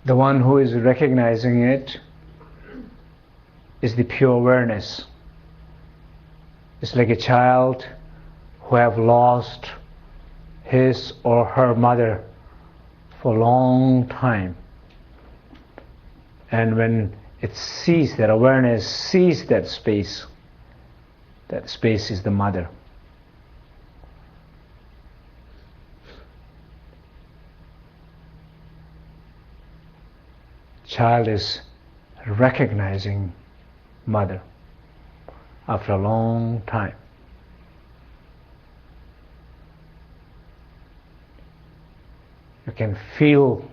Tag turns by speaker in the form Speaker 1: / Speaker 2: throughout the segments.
Speaker 1: The one who is recognizing it is the pure awareness. It's like a child who have lost his or her mother for a long time. And when it sees, that awareness sees that space is the mother. Child is recognizing mother after a long time. You can feel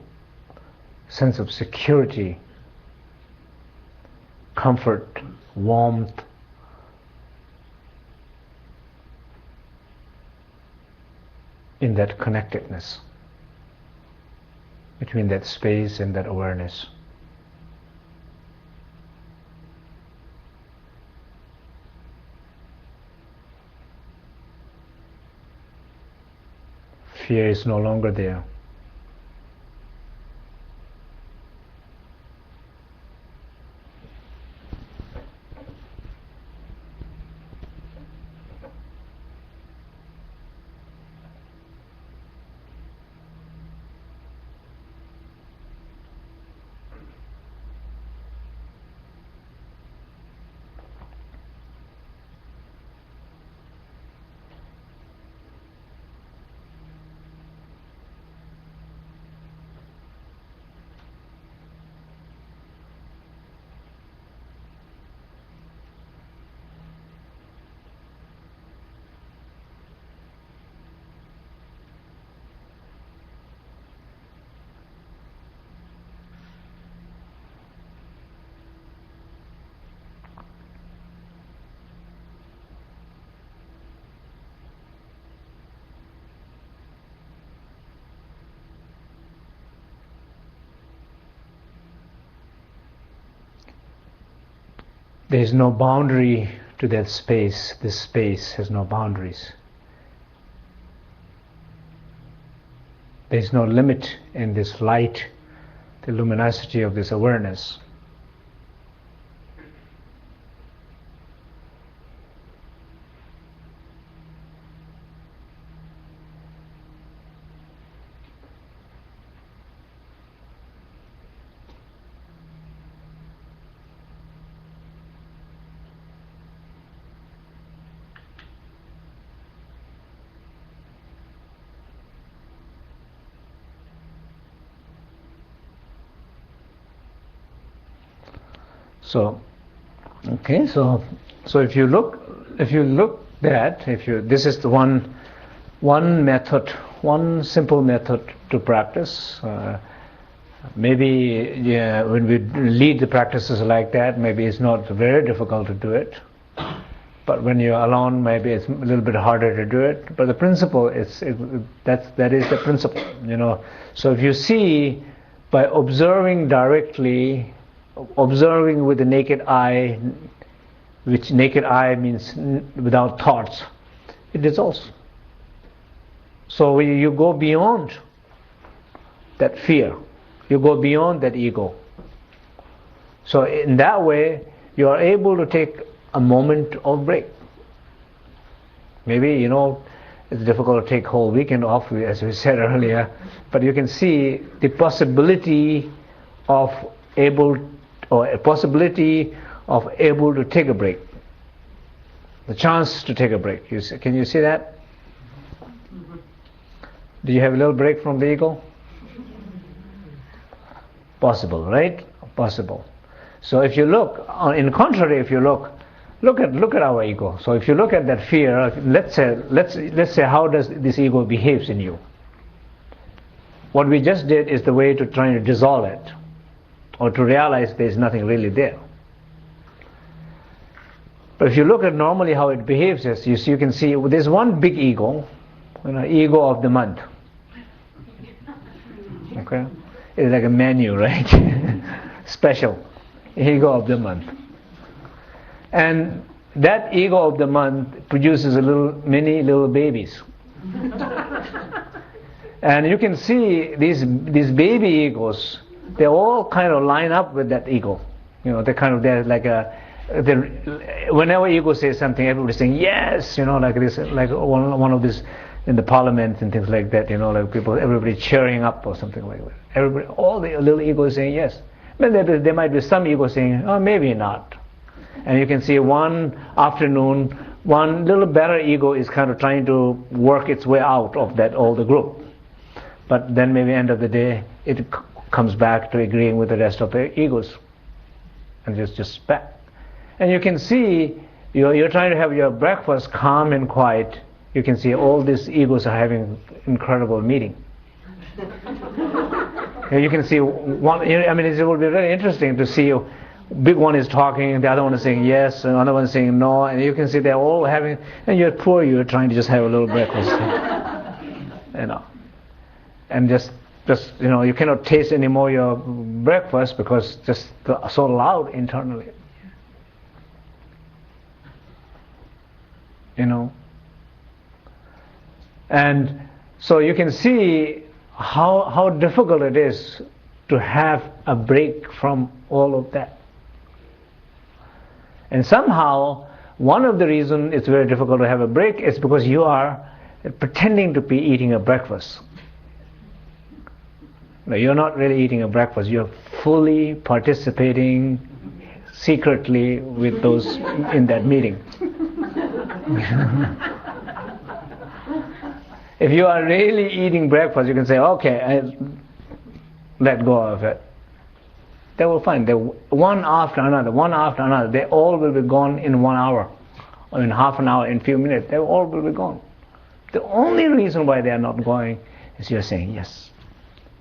Speaker 1: sense of security, comfort, warmth, in that connectedness between that space and that awareness. Fear is no longer there. There is no boundary to that space. This space has no boundaries. There is no limit in this light, the luminosity of this awareness. So if you look that, this is the one method, one simple method to practice. Maybe when we lead the practices like that, maybe it's not very difficult to do it. But when you're alone, maybe it's a little bit harder to do it. But the principle that is the principle, So if you see, by observing directly, observing with the naked eye, which naked eye means without thoughts, it dissolves. So you go beyond that fear, you go beyond that ego. So in that way, you are able to take a moment of break. Maybe, it's difficult to take whole weekend off, as we said earlier, but you can see the possibility of able to take a break, the chance to take a break. Can you see that? Do you have a little break from the ego? Possible, right? Possible. So if you look, in contrary, if you look at our ego. So if you look at that fear, let's say how does this ego behaves in you? What we just did is the way to try to dissolve it, or to realize there is nothing really there. But if you look at normally how it behaves, as you can see, there's one big ego, ego of the month. Okay, it's like a menu, right? Special ego of the month, and that ego of the month produces many little babies. And you can see these baby egos they all kind of line up with that ego. They're like whenever ego says something, everybody's saying yes, like this, like one of these in the parliament and things like that, like everybody cheering up or something like that. Everybody, all the little egos saying yes. Then there might be some ego saying, oh, maybe not. And you can see one afternoon, one little better ego is kind of trying to work its way out of that older group. But then maybe end of the day, it comes back to agreeing with the rest of the egos. And just back. And you can see, you're trying to have your breakfast calm and quiet. You can see all these egos are having incredible meeting. You can see one. It will be very interesting to see. Big one is talking, the other one is saying yes, and another one is saying no, and you can see they're all having. And you're trying to just have a little breakfast, and just you cannot taste anymore your breakfast because just so loud internally. And so you can see how difficult it is to have a break from all of that. And somehow, one of the reasons it's very difficult to have a break is because you are pretending to be eating a breakfast. No, you're not really eating a breakfast. You're fully participating secretly with those in that meeting. If you are really eating breakfast, you can say, okay, I let go of it. They will find that one after another, they all will be gone in 1 hour, or in half an hour, in a few minutes. They all will be gone. The only reason why they are not going is you're saying, yes,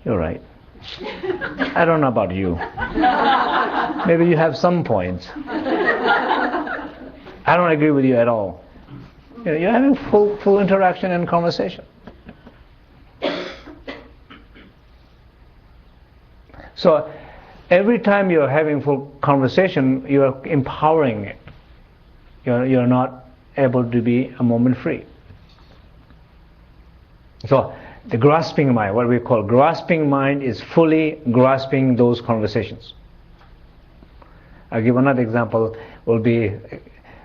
Speaker 1: you're right. I don't know about you. Maybe you have some points. I don't agree with you at all. You're having full interaction and conversation. So every time you're having full conversation, you're empowering it. You're not able to be a moment free. So the grasping mind, what we call grasping mind, is fully grasping those conversations. I'll give another example. Will be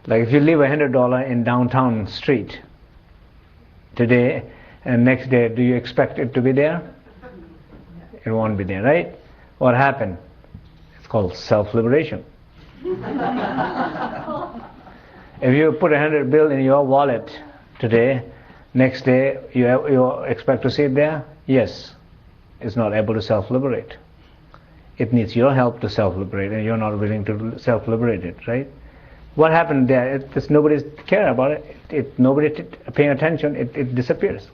Speaker 1: like if you leave $100 in downtown street today, and next day, do you expect it to be there? It won't be there, right? What happened? It's called self-liberation. If you put $100 bill in your wallet today, next day you expect to see it there? Yes. It's not able to self-liberate. It needs your help to self-liberate, and you're not willing to self-liberate it, right? What happened there? Nobody cares about it. Nobody paying attention. It disappears.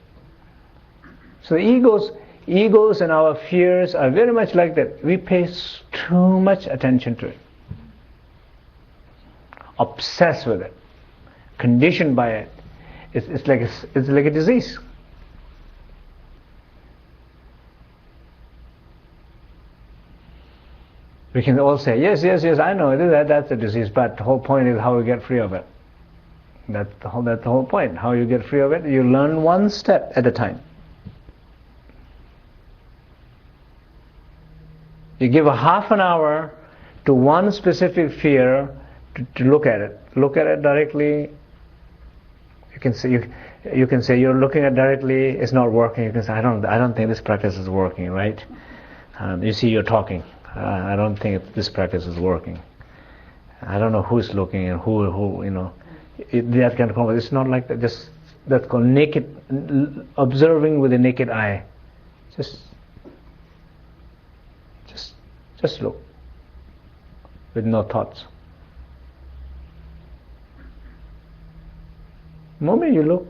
Speaker 1: So the egos and our fears are very much like that. We pay too much attention to it, obsessed with it, conditioned by it. It's like a disease. We can all say, yes, I know that's a disease, but the whole point is how you get free of it. That's the whole point. How you get free of it, you learn one step at a time. You give a half an hour to one specific fear to look at it. Look at it directly. You can say you're looking at it directly. It's not working. You can say I don't think this practice is working, right? You see, you're talking. I don't think this practice is working. I don't know who's looking and who that kind of conversation. It's not like that. That's called naked observing with the naked eye. Just look with no thoughts. The moment you look,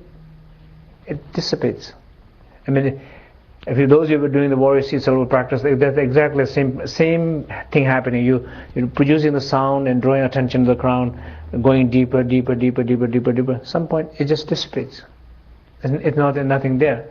Speaker 1: it dissipates. If those of you were doing the warrior seed level practice, that's exactly the same thing happening. You're producing the sound and drawing attention to the crown, going deeper. At some point, it just dissipates. It's nothing there.